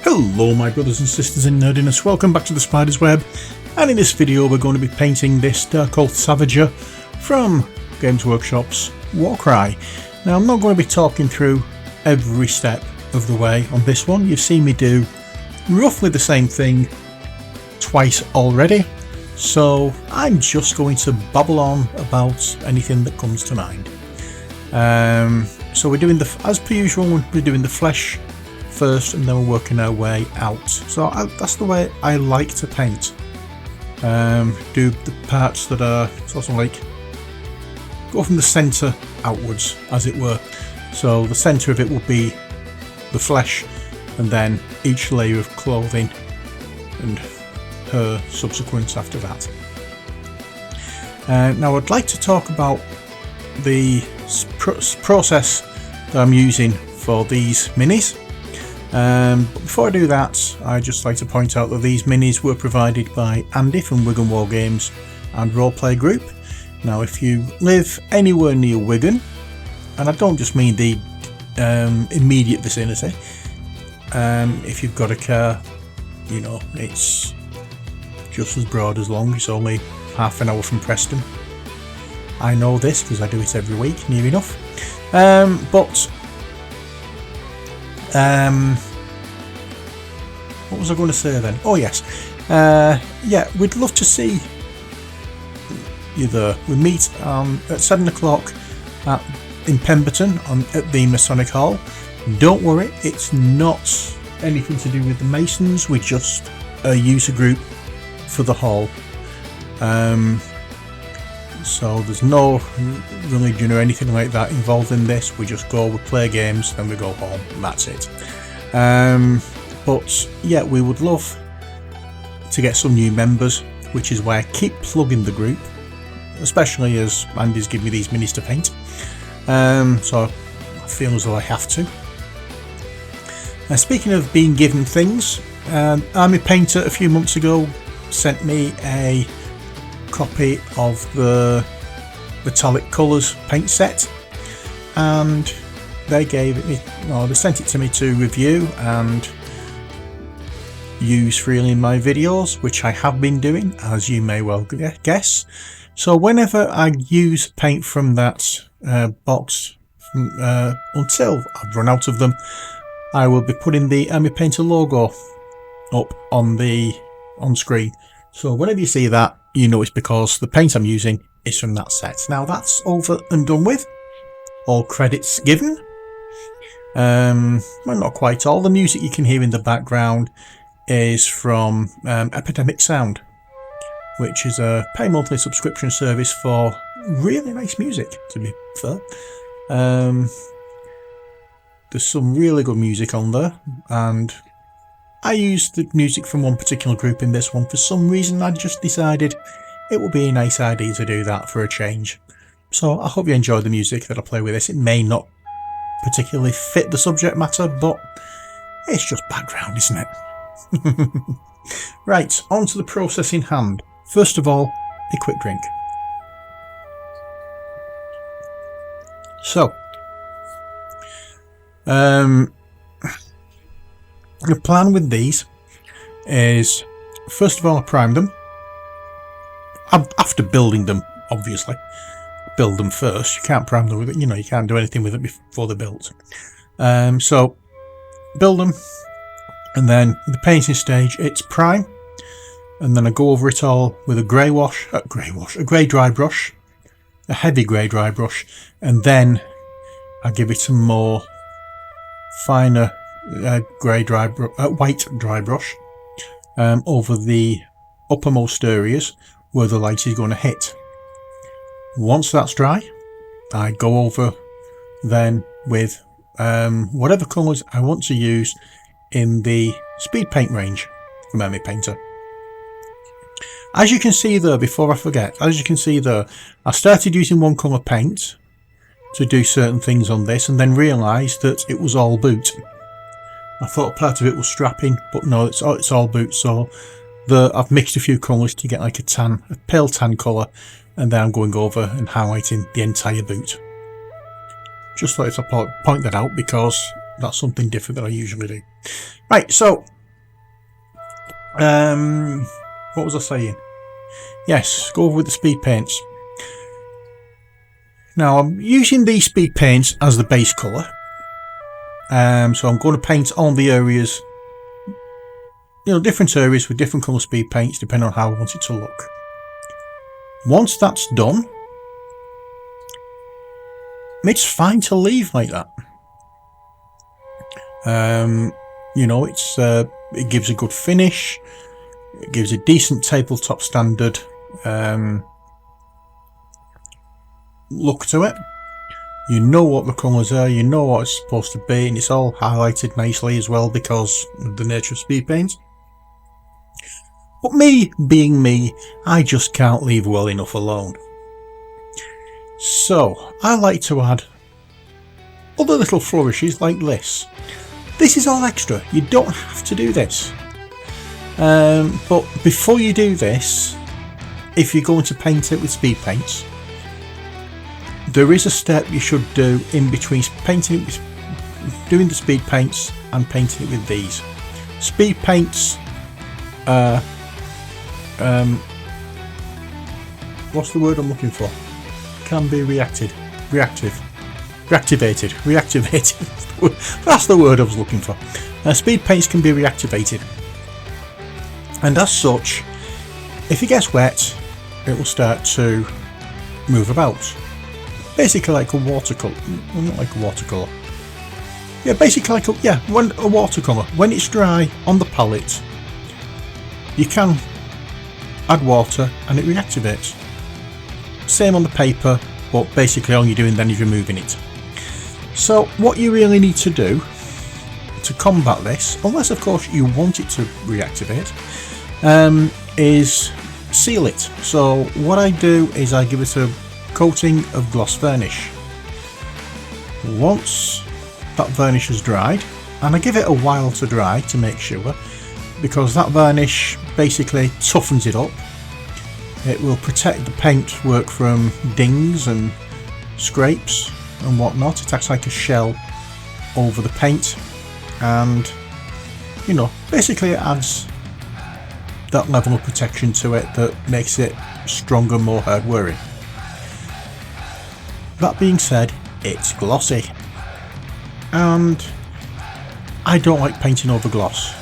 Hello my brothers and sisters in nerdiness, welcome back to the Spider's Web, and in this video we're going to be painting this Darkoath Savager from Games Workshop's Warcry. Now I'm not going to be talking through every step of the way on this one. You've seen me do roughly the same thing twice already, so I'm just going to babble on about anything that comes to mind. So we're doing as per usual, we're doing the flesh first and then we're working our way out. So that's the way I like to paint. Do the parts that are sort of like go from the centre outwards, as it were. So the centre of it will be the flesh, and then each layer of clothing and her subsequent after that. Now I'd like to talk about the process that I'm using for these minis. But before I do that, I'd just like to point out that these minis were provided by Andy from Wigan Wargames and Roleplaying Group. Now if you live anywhere near Wigan, and I don't just mean the immediate vicinity, if you've got a car, you know, it's just as broad as long. It's only half an hour from Preston. I know this because I do it every week, near enough. What was I going to say then? Oh yes, yeah, we'd love to see you there. We meet at 7 o'clock in Pemberton at the Masonic Hall. Don't worry, it's not anything to do with the Masons. We're just a user group for the hall. So there's no religion or anything like that involved in this. We just go, we play games, then we go home, and that's it. But yeah, we would love to get some new members, which is why I keep plugging the group, especially as Andy's given me these minis to paint. So I feel as though I have to. Speaking of being given things, Army Painter a few months ago sent me a copy of the metallic colours paint set, and they gave it me, they sent it to me to review and use freely in my videos, which I have been doing, as you may well guess. So whenever I use paint from that box until I've run out of them, I will be putting the Army Painter logo up on screen. So whenever you see that, you know it's because the paint I'm using is from that set. Now that's over and done with. All credits given. Well, not quite all. The music you can hear in the background is from Epidemic Sound, which is a pay monthly subscription service for really nice music, to be fair. There's some really good music on there, and I used the music from one particular group in this one. For some reason I just decided it would be a nice idea to do that for a change. So I hope you enjoy the music that I play with this. It may not particularly fit the subject matter, but it's just background, isn't it? Right, on to the process in hand. First of all, a quick drink. So, the plan with these is, first of all, I prime them. After building them, obviously. Build them first. You can't prime them with it, you know, you can't do anything with it before they're built. So, build them, and then the painting stage, it's prime, and then I go over it all with a a grey dry brush, a heavy grey dry brush, and then I give it a more finer white dry brush over the uppermost areas where the light is going to hit. Once that's dry, I go over then with whatever colours I want to use in the speed paint range from Army Painter. As you can see there, before I forget, I started using one colour paint to do certain things on this, and then realised that it was all boot. I thought part of it was strapping, but no, it's all boot. So I've mixed a few colours to get like a pale tan colour, and then I'm going over and highlighting the entire boot. Just thought to point that out because That's something different than I usually do. Right, so what was I saying? Yes, go over with the speed paints. Now I'm using these speed paints as the base colour. So I'm going to paint on the areas, different areas with different colour speed paints depending on how I want it to look. Once that's done, it's fine to leave like that. It gives a good finish. It gives a decent tabletop standard look to it. You know what the colours are, you know what it's supposed to be, and it's all highlighted nicely as well because of the nature of speed paints. But me being me, I just can't leave well enough alone. So I like to add other little flourishes like this. This is all extra, you don't have to do this. But before you do this, if you're going to paint it with speed paints, there is a step you should do in between painting it with, doing the speed paints and painting it with these. Speed paints what's the word I'm looking for? Can be reactivated. That's the word I was looking for. Speed paints can be reactivated, and as such, if it gets wet, it will start to move about. Basically like a watercolour. Well, not like a watercolour. Yeah, basically like a watercolour. When it's dry on the palette, you can add water and it reactivates. Same on the paper, but basically all you're doing then is removing it. So what you really need to do to combat this, unless of course you want it to reactivate, is seal it. So what I do is I give it a coating of gloss varnish. Once that varnish has dried, and I give it a while to dry to make sure, because that varnish basically toughens it up. It will protect the paintwork from dings and scrapes and whatnot. It acts like a shell over the paint, and basically it adds that level of protection to it that makes it stronger, more hard wearing. That being said, it's glossy, and I don't like painting over gloss.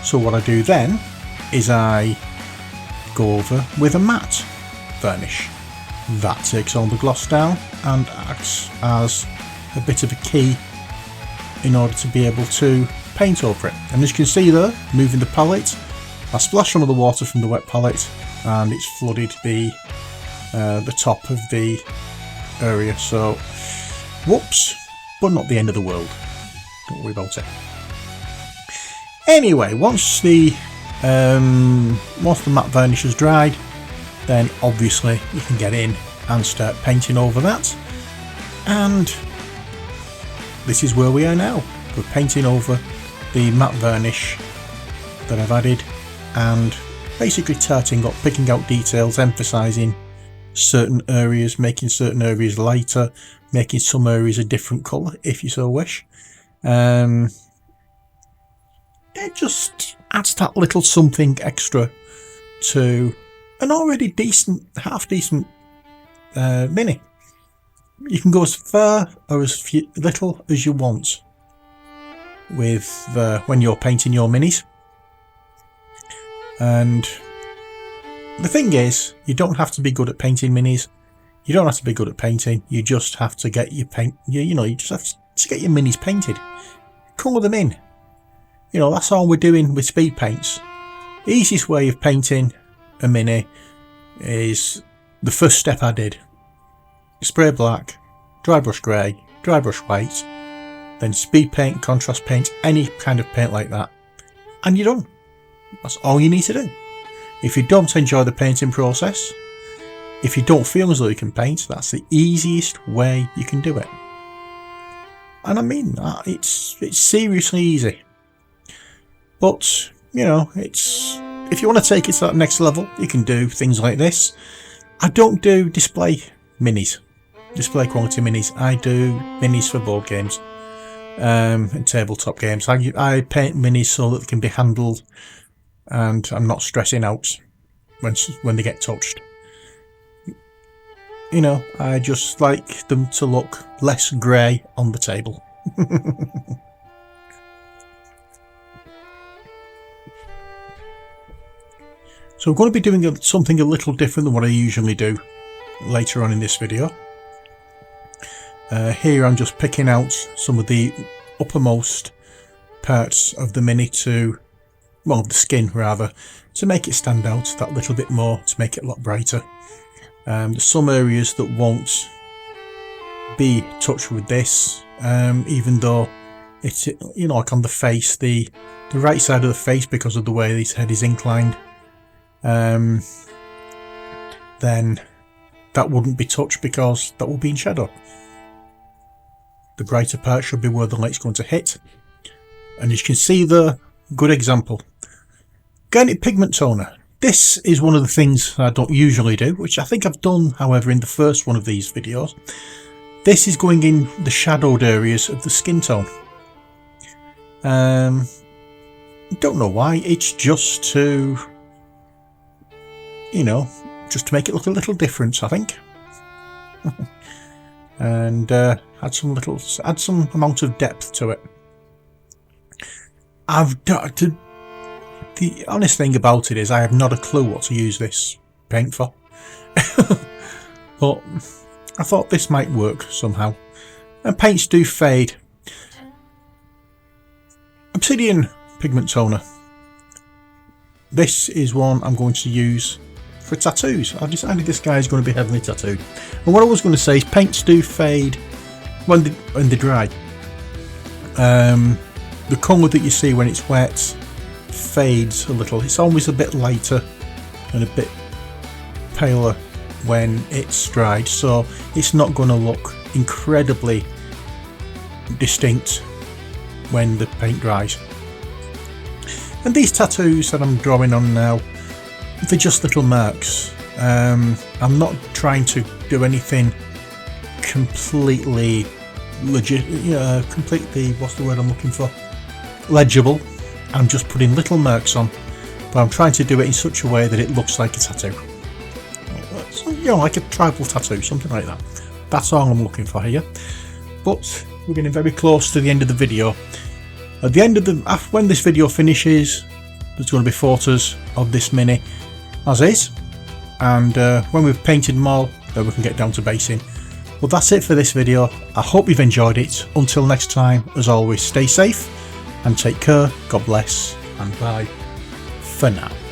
So what I do then is I go over with a matte varnish. That takes all the gloss down and acts as a bit of a key in order to be able to paint over it. And as you can see there, moving the palette, I splashed some of the water from the wet palette and it's flooded the top of the area. So whoops, but not the end of the world. Don't worry about it. Anyway, once the matte varnish has dried, then obviously you can get in and start painting over that. And this is where we are now. We're painting over the matte varnish that I've added and basically tarting up, picking out details, emphasising certain areas, making certain areas lighter, making some areas a different colour if you so wish. It just adds that little something extra to an already decent, half decent mini. You can go as far or as little as you want with when you're painting your minis. And the thing is, you don't have to be good at painting minis. You don't have to be good at painting. You just have to get your paint. You just have to get your minis painted. Colour them in. That's all we're doing with speed paints. The easiest way of painting a mini is the first step I did. Spray black, dry brush grey, dry brush white, then speed paint, contrast paint, any kind of paint like that, and you're done. That's all you need to do. If you don't enjoy the painting process, if you don't feel as though you can paint, that's the easiest way you can do it. And I mean that, it's seriously easy. But, it's, if you want to take it to that next level, you can do things like this. I don't do display quality minis. I do minis for board games. in tabletop games. I paint minis so that they can be handled and I'm not stressing out when they get touched. You know, I just like them to look less grey on the table. So I'm going to be doing something a little different than what I usually do later on in this video. Here I'm just picking out some of the uppermost parts of the mini the skin rather, to make it stand out that little bit more, to make it a lot brighter. There's some areas that won't be touched with this, even though it's, you know, like on the face, the right side of the face, because of the way his head is inclined, then that wouldn't be touched because that will be in shadow. The brighter part should be where the light's going to hit. And as you can see there, good example. Garnet pigment toner. This is one of the things I don't usually do, which I think I've done, however, in the first one of these videos. This is going in the shadowed areas of the skin tone. Don't know why, it's just to, you know, just to make it look a little different, I think. And add some amount of depth to it. The honest thing about it is I have not a clue what to use this paint for. But I thought this might work somehow. And paints do fade. Obsidian pigment toner. This is one I'm going to use for tattoos. I've decided this guy is going to be heavily tattooed. And what I was going to say is paints do fade when they dry. The colour that you see when it's wet fades a little. It's always a bit lighter and a bit paler when it's dried, so it's not going to look incredibly distinct when the paint dries. And these tattoos that I'm drawing on now, they're just little marks. I'm not trying to do anything completely what's the word I'm looking for? Legible. I'm just putting little marks on, but I'm trying to do it in such a way that it looks like a tattoo. So, you know, like a tribal tattoo, something like that. That's all I'm looking for here. But we're getting very close to the end of the video. At the end of when this video finishes, there's going to be photos of this mini as is, and when we've painted them all, then we can get down to basing. Well, that's it for this video. I hope you've enjoyed it. Until next time, as always, stay safe and take care. God bless, and bye for now.